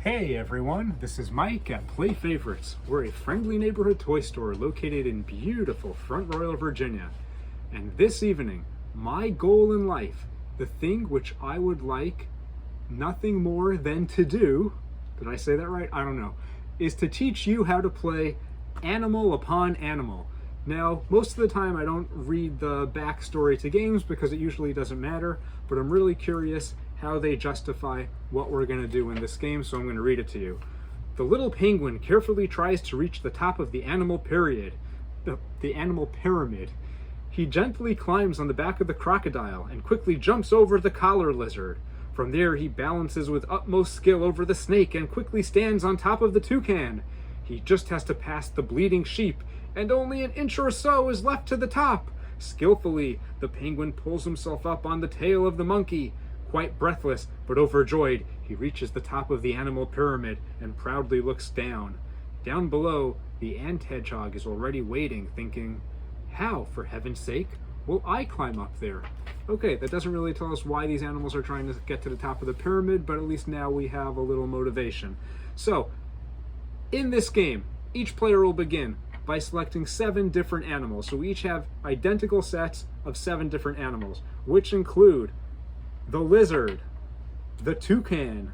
Hey everyone, this is Mike at Play Favorites. We're a friendly neighborhood toy store located in beautiful Front Royal, Virginia. And this evening, my goal in life, the thing which I would like nothing more than to do, did I say that right? I don't know, is to teach you how to play Animal Upon Animal. Now, most of the time I don't read the backstory to games because it usually doesn't matter, but I'm really curious how they justify what we're going to do in this game, so I'm going to read it to you. The little penguin carefully tries to reach the top of the animal pyramid. The animal pyramid. He gently climbs on the back of the crocodile and quickly jumps over the collar lizard. From there, he balances with utmost skill over the snake and quickly stands on top of the toucan. He just has to pass the bleeding sheep, and only an inch or so is left to the top. Skillfully, the penguin pulls himself up on the tail of the monkey. Quite breathless but overjoyed, he reaches the top of the animal pyramid and proudly looks down. Down below, the ant hedgehog is already waiting, thinking, how, for heaven's sake, will I climb up there? Okay, that doesn't really tell us why these animals are trying to get to the top of the pyramid, but at least now we have a little motivation. So, in this game, each player will begin by selecting 7 different animals. So we each have identical sets of 7 different animals, which include the lizard, the toucan,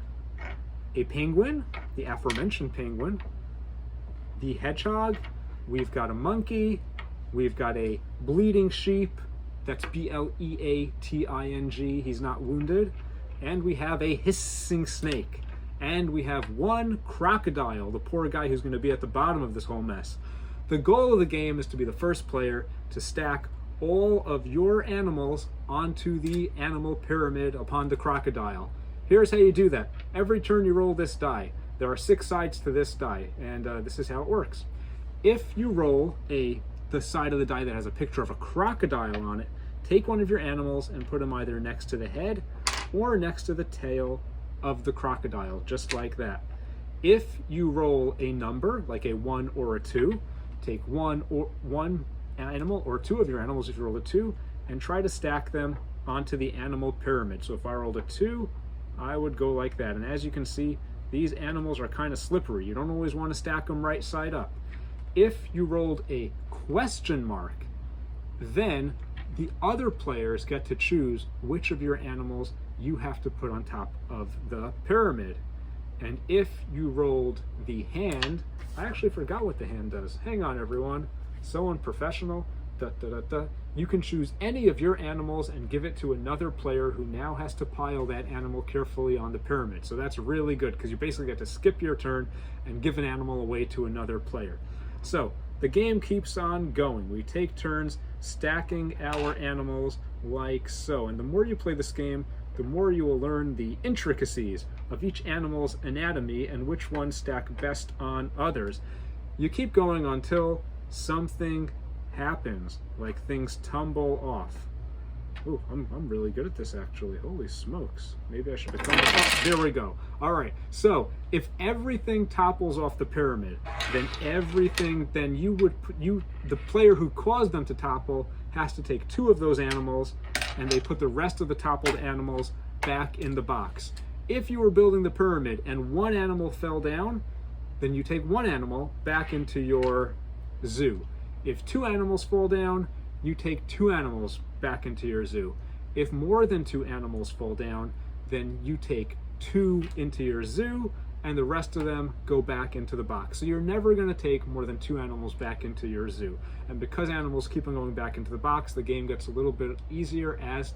a penguin, the aforementioned penguin, the hedgehog, we've got a monkey, we've got a bleeding sheep, that's B-L-E-A-T-I-N-G, he's not wounded, and we have a hissing snake, and we have one crocodile, the poor guy who's going to be at the bottom of this whole mess. The goal of the game is to be the first player to stack all of your animals onto the animal pyramid upon the crocodile. Here's how you do that. Every turn you roll this die. There are 6 sides to this die, and this is how it works. If you roll the side of the die that has a picture of a crocodile on it, take one of your animals and put them either next to the head or next to the tail of the crocodile, just like that. If you roll a number, like a 1 or a 2, take one animal or 2 of your animals if you roll a 2 and try to stack them onto the animal pyramid. So if I rolled a 2, I would go like that. And as you can see, these animals are kind of slippery. You don't always want to stack them right side up. If you rolled a question mark, then the other players get to choose which of your animals you have to put on top of the pyramid. And if you rolled the hand, I actually forgot what the hand does. Hang on, everyone. So unprofessional. You can choose any of your animals and give it to another player who now has to pile that animal carefully on the pyramid. So that's really good because you basically get to skip your turn and give an animal away to another player. So the game keeps on going. We take turns stacking our animals like so. And the more you play this game, the more you will learn the intricacies of each animal's anatomy and which ones stack best on others. You keep going until something happens, like things tumble off. Ooh, I'm really good at this actually. Holy smokes. Maybe I should become there we go. All right. So if everything topples off the pyramid, then the player who caused them to topple has to take 2 of those animals and they put the rest of the toppled animals back in the box. If you were building the pyramid and 1 animal fell down, then you take 1 animal back into your zoo. If 2 animals fall down, you take 2 animals back into your zoo. If more than 2 animals fall down, then you take 2 into your zoo and the rest of them go back into the box. So you're never going to take more than 2 animals back into your zoo. And because animals keep on going back into the box, the game gets a little bit easier as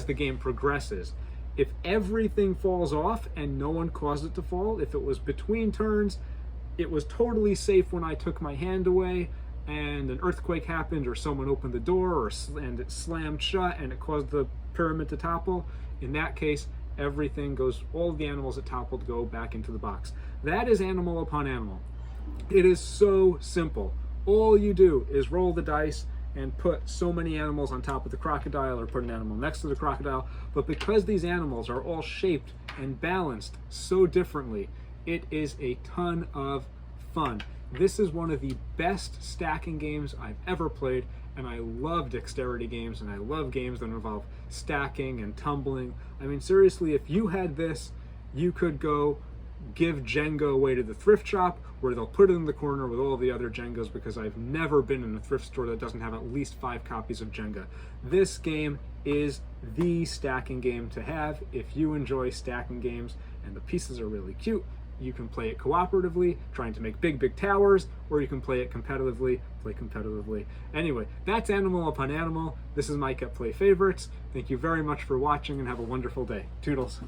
the game progresses. If everything falls off and no one caused it to fall, if it was between turns, it was totally safe when I took my hand away and an earthquake happened or someone opened the door and it slammed shut and it caused the pyramid to topple. In that case, everything goes, all of the animals that toppled go back into the box. That is Animal Upon Animal. It is so simple. All you do is roll the dice and put so many animals on top of the crocodile or put an animal next to the crocodile. But because these animals are all shaped and balanced so differently, it is a ton of fun. This is one of the best stacking games I've ever played, and I love dexterity games, and I love games that involve stacking and tumbling. I mean, seriously, if you had this, you could go give Jenga away to the thrift shop, where they'll put it in the corner with all the other Jengas, because I've never been in a thrift store that doesn't have at least 5 copies of Jenga. This game is the stacking game to have if you enjoy stacking games and the pieces are really cute. You can play it cooperatively, trying to make big towers, or you can play it competitively, Anyway, that's Animal Upon Animal. This is Mike at Play Favorites. Thank you very much for watching and have a wonderful day. Toodles.